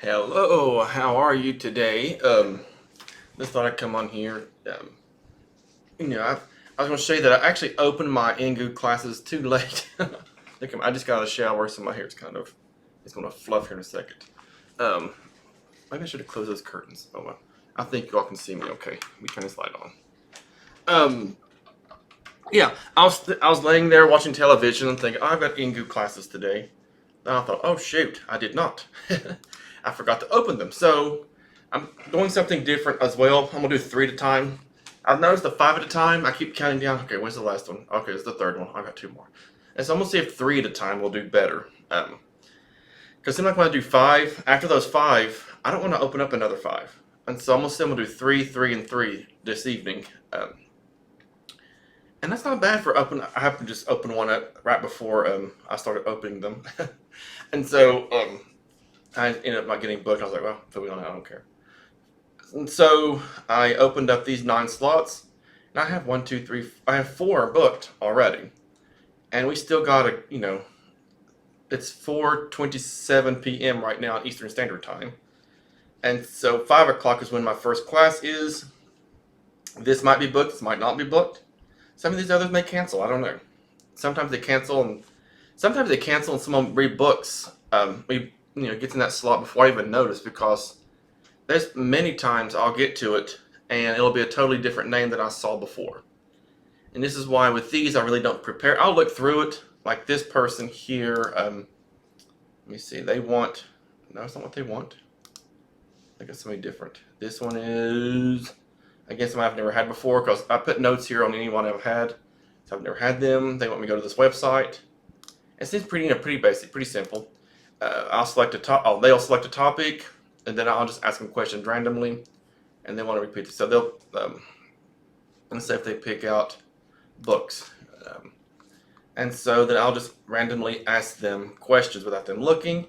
Hello, how are you today? Just thought I'd come on here. You know, I was going to show you that I actually opened my Engoo classes too late. I just got out of the shower, so my hair's it's going to fluff here in a second. Um, Maybe I should have closed those curtains. Oh well. I think y'all can see me okay. Let me turn this light on. Um, yeah, I was laying there watching television and thinking, oh, I've got Engoo classes today. Then I thought, oh shoot, I did not. I forgot to open them. So I'm doing something different as well. I'm gonna do three at a time. I've noticed the five at a time. I keep counting down. Okay, when's the last one? Okay, it's the third one. I got two more. And so I'm gonna see if three at a time will do better. Because I'm not gonna do five. After those five, I don't want to open up another five. And so I'm gonna do three, three, and three this evening. And that's not bad for open. I have to just open one up right before I started opening them, and so I ended up not getting booked. I was like, well, put me on. I don't care. And so I opened up these nine slots, and I have one, two, three. I have four booked already, and we still got it's 4:27 p.m. right now Eastern Standard Time, and so 5 o'clock is when my first class is. This might be booked. This might not be booked. Some of these others may cancel. I don't know. Sometimes they cancel, and someone rebooks. We gets in that slot before I even notice because there's many times I'll get to it and it'll be a totally different name than I saw before. And this is why with these I really don't prepare. I'll look through it like this person here. Let me see. They want no, it's not what they want. I got something different. This one is. I guess I've never had before because I put notes here on anyone I've had. So I've never had them. They want me to go to this website. It seems pretty basic, pretty simple. I'll select a they'll select a topic, and then I'll just ask them questions randomly, and they want to repeat it. So they'll let's say if they pick out books, and so then I'll just randomly ask them questions without them looking,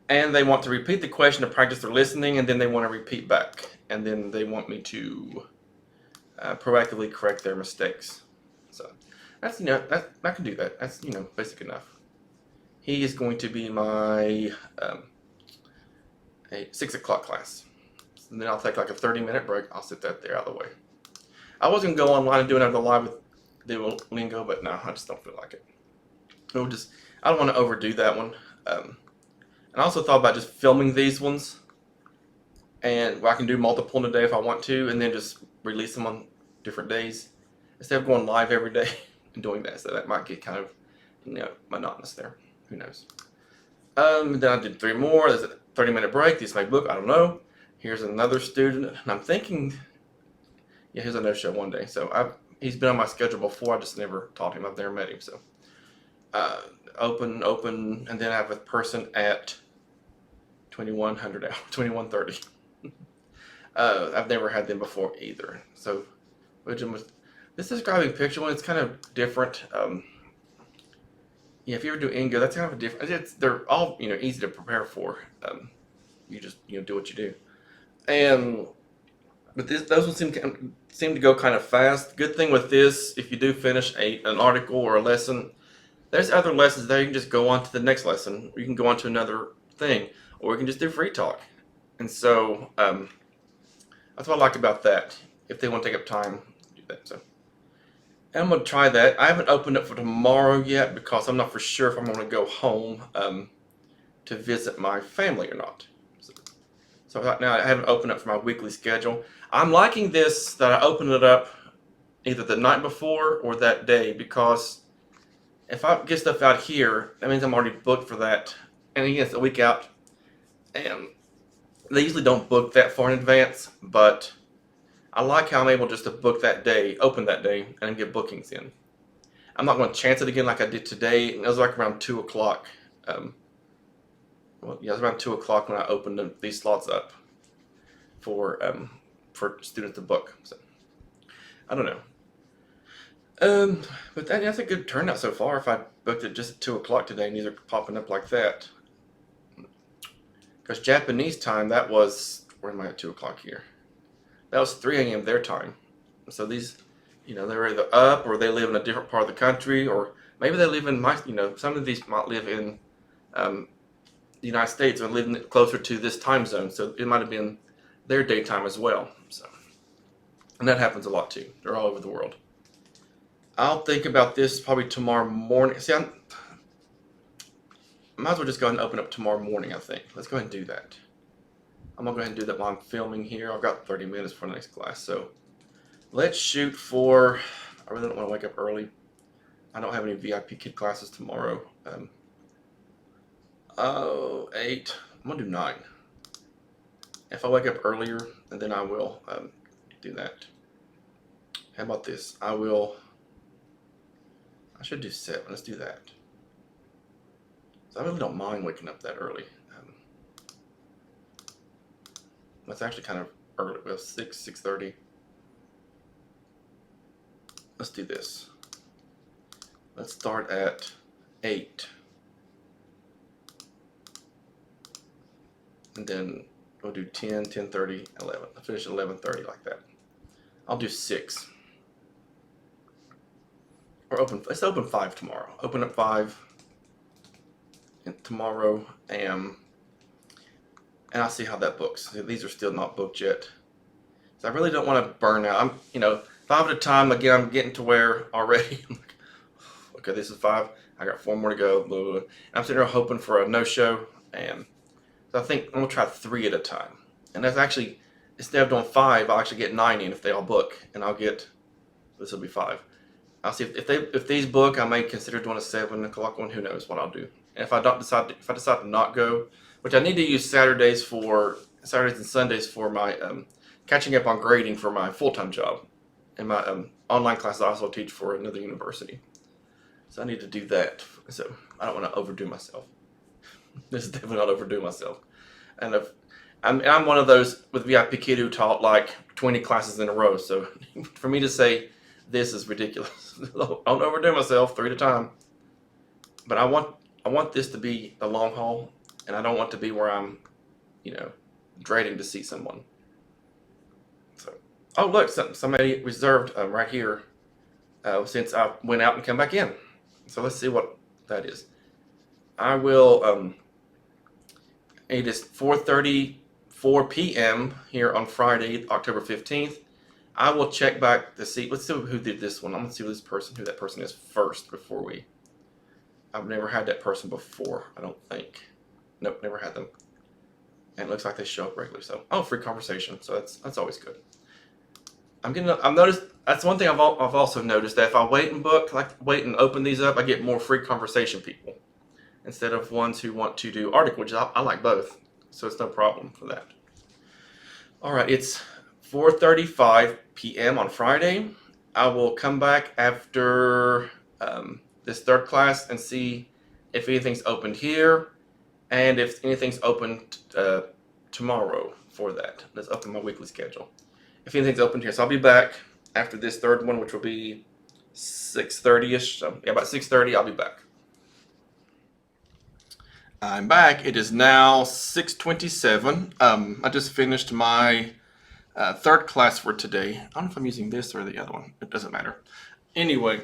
and they want to repeat the question to practice their listening, and then they want to repeat back, and then they want me to proactively correct their mistakes. So that's I can do that. That's basic enough. He is going to be my a 6 o'clock class, and then I'll take like a 30-minute break. I'll sit that there out of the way. I was gonna go online and do another live with Duolingo, but no, I just don't feel like it. I don't want to overdo that one. And I also thought about just filming these ones, and I can do multiple in a day if I want to, and then just release them on different days instead of going live every day and doing that. So that might get kind of monotonous there. Who knows? Then I did three more. There's a 30-minute break. These may book. I don't know. Here's another student, and I'm thinking, yeah, here's a no-show one day. So he's been on my schedule before. I just never taught him. I've never met him. So open, and then I have a person at 2100 hours, 2130. I've never had them before either. So, this describing picture one. It's kind of different. Yeah, if you ever do Engoo, that's kind of a different. They're all easy to prepare for. You just do what you do, but those ones seem to go kind of fast. Good thing with this, if you do finish an article or a lesson, there's other lessons there. You can just go on to the next lesson. Or you can go on to another thing, or you can just do free talk. And so that's what I like about that. If they want to take up time, do that. So. And I'm going to try that. I haven't opened up for tomorrow yet because I'm not for sure if I'm going to go home to visit my family or not. So right now I haven't opened up for my weekly schedule. I'm liking this that I opened it up either the night before or that day because if I get stuff out here, that means I'm already booked for that. And again, it's a week out. And they usually don't book that far in advance, but I like how I'm able just to book that day, open that day, and get bookings in. I'm not going to chance it again like I did today. It was like around 2 o'clock. It was around 2 o'clock when I opened these slots up for students to book. So I don't know. But that's a good turnout so far. If I booked it just at 2 o'clock today, and these are popping up like that. Because Japanese time, that was, where am I at 2 o'clock here? That was 3 a.m. their time. So these, they're either up or they live in a different part of the country, or maybe they live in some of these might live in, the United States are living closer to this time zone, so it might have been their daytime as well. So, and that happens a lot too. They're all over the world. I'll think about this probably tomorrow morning. See, I might as well just go ahead and open up tomorrow morning, I think. Let's go ahead and do that. I'm going to go ahead and do that while I'm filming here. I've got 30 minutes for the next class, so let's shoot for, I really don't want to wake up early. I don't have any VIP kid classes tomorrow. 8. I'm going to do 9. If I wake up earlier, then I will do that. How about this? I should do 7. Let's do that. So I really don't mind waking up that early. That's actually kind of early. Well, 6:30. Let's do this. Let's start at 8. And then we'll do 10, 10:30, 11. I'll finish at 11:30 like that. I'll do 6. Or let's open 5 tomorrow. Open at 5 tomorrow, and I'll see how that books. These are still not booked yet. So I really don't want to burn out. 5 at a time. Again, I'm getting to where already, I'm like, okay, this is 5. I got 4 more to go. Blah, blah, blah. I'm sitting there hoping for a no-show, and so I think I'm going to try 3 at a time. And that's actually, instead of doing 5, I'll actually get 9 in if they all book, and I'll get, this will be 5. I'll see if these book, I may consider doing a 7 o'clock one. Who knows what I'll do. And if I decide to not go, which I need to use Saturdays and Sundays for my catching up on grading for my full-time job, and my online class I also teach for another university. So I need to do that. So I don't want to overdo myself. This is definitely not overdo myself. And I'm one of those with VIP Kid who taught like 20 classes in a row. So for me to say this is ridiculous. I don't overdo myself 3 at a time. But I want this to be a long haul, and I don't want to be where I'm, dreading to see someone. So, oh look, somebody reserved right here since I went out and come back in. So let's see what that is. I will. It is 4:34 p.m. here on Friday, October 15th. I will check back to see. Let's see who did this one. I'm gonna see who that person is first before we. I've never had that person before, I don't think. Nope, never had them. And it looks like they show up regularly. So, free conversation. So that's always good. I've noticed, that's one thing I've also noticed, that if I wait and open these up, I get more free conversation people instead of ones who want to do article, which I like both. So it's no problem for that. All right, it's 4:35 p.m. on Friday. I will come back after this third class and see if anything's opened here and if anything's opened tomorrow for that. Let's open my weekly schedule. If anything's opened here. So I'll be back after this third one, which will be 6:30ish. So yeah, about 6:30 I'll be back. I'm back. It is now 6:27. I just finished my third class for today. I don't know if I'm using this or the other one. It doesn't matter. Anyway,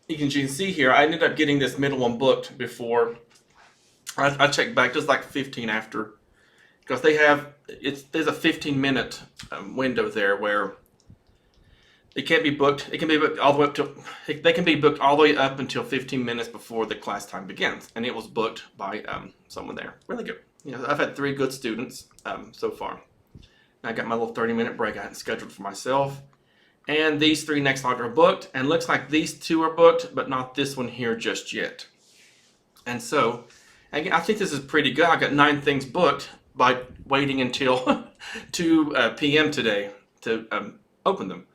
you can see here, I ended up getting this middle one booked before. I checked back just like 15 after, because there's a 15-minute window there where it can't be booked. It can be booked all the way up to. They can be booked all the way up until 15 minutes before the class time begins, and it was booked by someone there. Really good. I've had 3 good students so far. I got my little 30-minute break I hadn't scheduled for myself. And these 3 next lot are booked. And looks like these 2 are booked, but not this one here just yet. And so, again, I think this is pretty good. I got 9 things booked by waiting until 2 p.m. today to open them.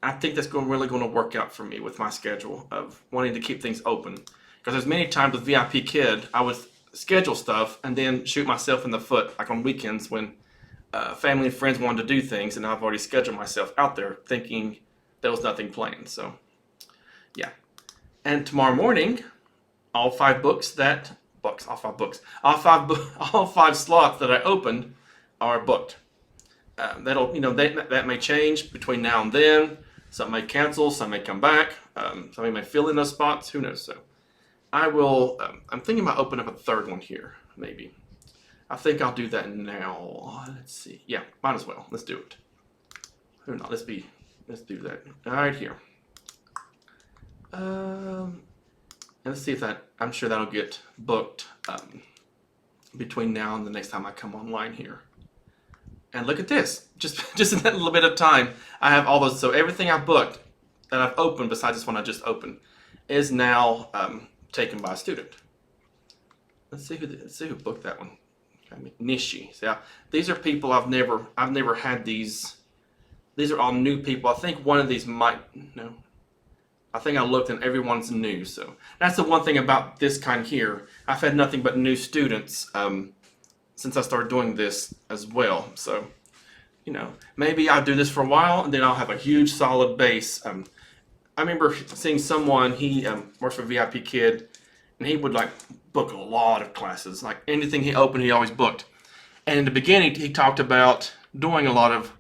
I think that's really going to work out for me with my schedule of wanting to keep things open. Because there's many times with VIP Kid, I would schedule stuff and then shoot myself in the foot, like on weekends when family and friends wanted to do things, and I've already scheduled myself out there thinking there was nothing planned. So, yeah. And tomorrow morning, all 5 slots that I opened are booked. That may change between now and then. Some may cancel, some may come back. Somebody may fill in those spots. Who knows? So, I will. I'm thinking about opening up a third one here, maybe. I think I'll do that now. Let's see. Yeah, might as well. Let's do it. Or not. Let's do that. All right, here. And let's see if that. I'm sure that'll get booked between now and the next time I come online here. And look at this. Just in that little bit of time, I have all those. So everything I booked that I've opened, besides this one I just opened, is now taken by a student. Let's see who booked that one. Nishi. So yeah, these are people I've never had these. These are all new people. I think one of these might no. I think I looked and everyone's new. So that's the one thing about this kind here. I've had nothing but new students since I started doing this as well. So, you know, maybe I'll do this for a while and then I'll have a huge solid base. I remember seeing someone, he works for VIP Kid, and he would like book a lot of classes. Like anything he opened, he always booked. And in the beginning, he talked about doing a lot of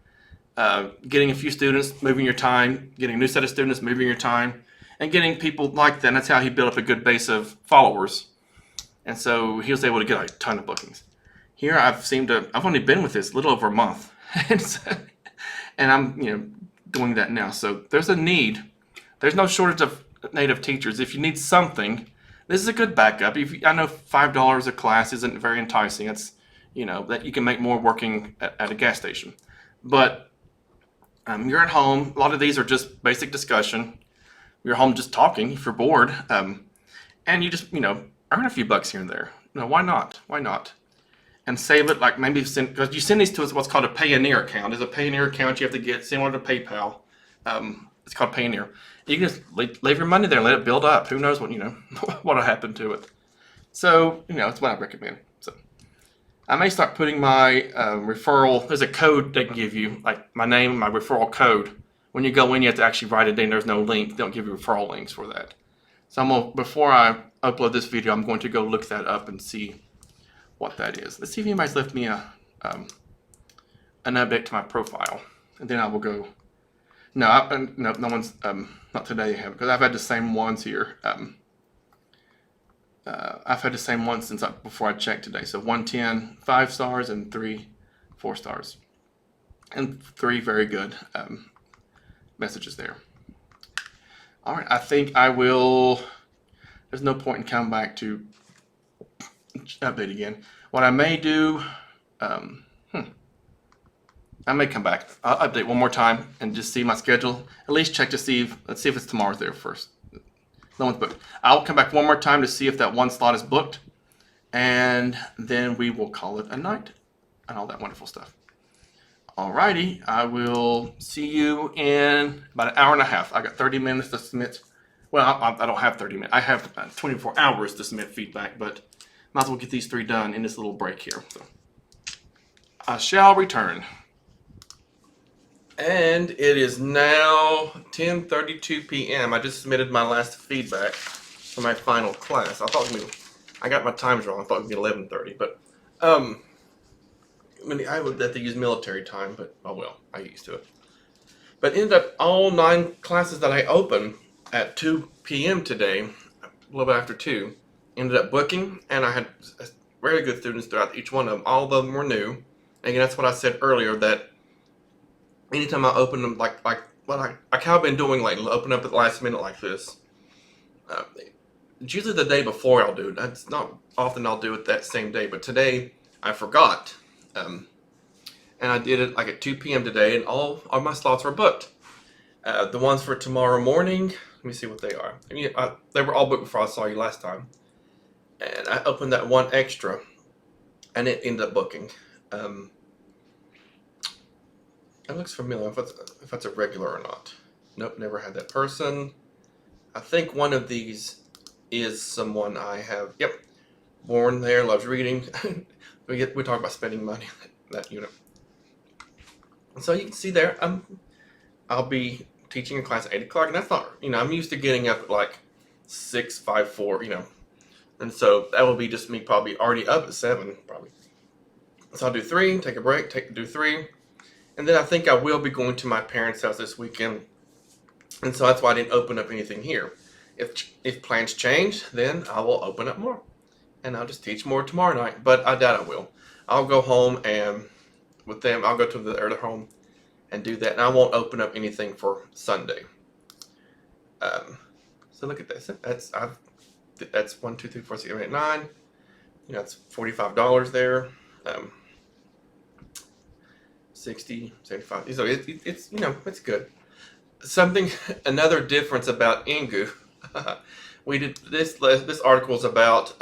getting a few students, moving your time, getting a new set of students, moving your time, and getting people like that. And that's how he built up a good base of followers. And so he was able to get a ton of bookings. Here I've only been with this a little over a month. and I'm doing that now. So there's a need. There's no shortage of native teachers. If you need something, this is a good backup. I know $5 a class isn't very enticing. It's, that you can make more working at a gas station. But you're at home. A lot of these are just basic discussion. You're home just talking if you're bored. And you just, earn a few bucks here and there. Why not? Why not? And save it, like maybe because you send these to what's called a Payoneer account. There's a Payoneer account you have to get similar to PayPal. It's called Payoneer. You can just leave your money there and let it build up. Who knows what what'll happen to it. So it's what I recommend. So I may start putting my referral. There's a code they can give you, like my name, my referral code. When you go in, you have to actually write it in. There's no link. They don't give you referral links for that. So before I upload this video, I'm going to go look that up and see what that is. Let's see if anybody's left me an update to my profile, and then I will go. No, no one's. Not today, because I've had the same ones here. I've had the same ones since before I checked today. So 110, 5 stars, and 3, 4 stars, and 3 very good messages there. All right, I think I will. There's no point in coming back to update again. What I may do, I may come back. I'll update one more time and just see my schedule. At least check to see let's see if it's tomorrow's there first. No one's booked. I'll come back one more time to see if that one slot is booked, and then we will call it a night and all that wonderful stuff. Alrighty, I will see you in about an hour and a half. I got 30 minutes to submit. Well, I don't have 30 minutes. I have 24 hours to submit feedback, but might as well get these 3 done in this little break here. So I shall return. And it is now 10:32 p.m. I just submitted my last feedback for my final class. I got my times wrong. I thought it would be 11:30, but I would have to use military time, but oh well, I get used to it. But ended up all 9 classes that I opened at 2 p.m. today, a little bit after 2, ended up booking, and I had very good students throughout each one of them. All of them were new. And again, that's what I said earlier, that anytime I open them, like what I have been doing lately, open up at the last minute like this. It's usually the day before I'll do it. That's not often I'll do it that same day, but today I forgot. And I did it like at 2 p.m. today, and all my slots were booked. The ones for tomorrow morning, let me see what they are. They were all booked before I saw you last time. And I opened that one extra, and it ended up booking. It looks familiar, if that's a regular or not. Nope, never had that person. I think one of these is someone I have, yep, born there, loves reading. we talk about spending money, that unit. So you can see there, I'll be teaching a class at 8 o'clock, and that's not, I'm used to getting up at like 6, 5, 4, and so that will be just me probably already up at 7, probably. So I'll do 3, take a break, do 3. And then I think I will be going to my parents' house this weekend. And so that's why I didn't open up anything here. If plans change, then I will open up more. And I'll just teach more tomorrow night. But I doubt I will. I'll go home and with them, I'll go to the other home and do that, and I won't open up anything for Sunday. So look at this. That's 1, 2, 3, 4, 6, 7, 8, 9. That's $45 there. 60, 75. So it's it's good. Another difference about Engoo. We did this article is about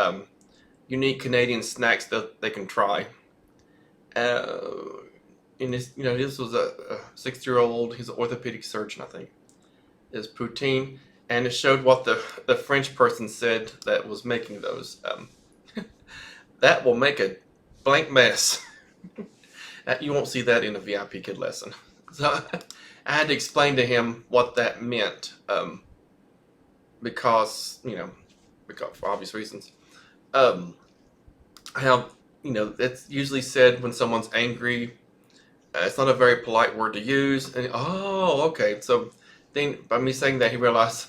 unique Canadian snacks that they can try. And this was a 60-year-old. He's an orthopedic surgeon, I think. Is poutine, and it showed what the French person said that was making those. That will make a blank mess. You won't see that in a VIP kid lesson. So I had to explain to him what that meant, because for obvious reasons. How it's usually said when someone's angry. It's not a very polite word to use. And oh, okay. So then, by me saying that, he realized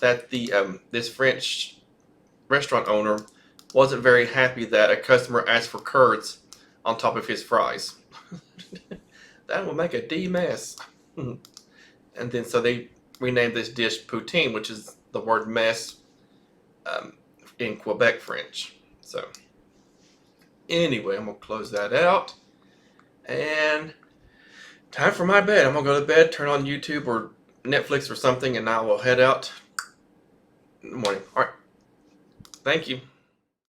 that this French restaurant owner wasn't very happy that a customer asked for curds on top of his fries. That will make a D mess. And then so they renamed this dish poutine, which is the word mess in Quebec French. So anyway, I'm gonna close that out, and time for my bed. I'm gonna go to bed, turn on YouTube or Netflix or something, and I will head out in the morning. All right. Thank you.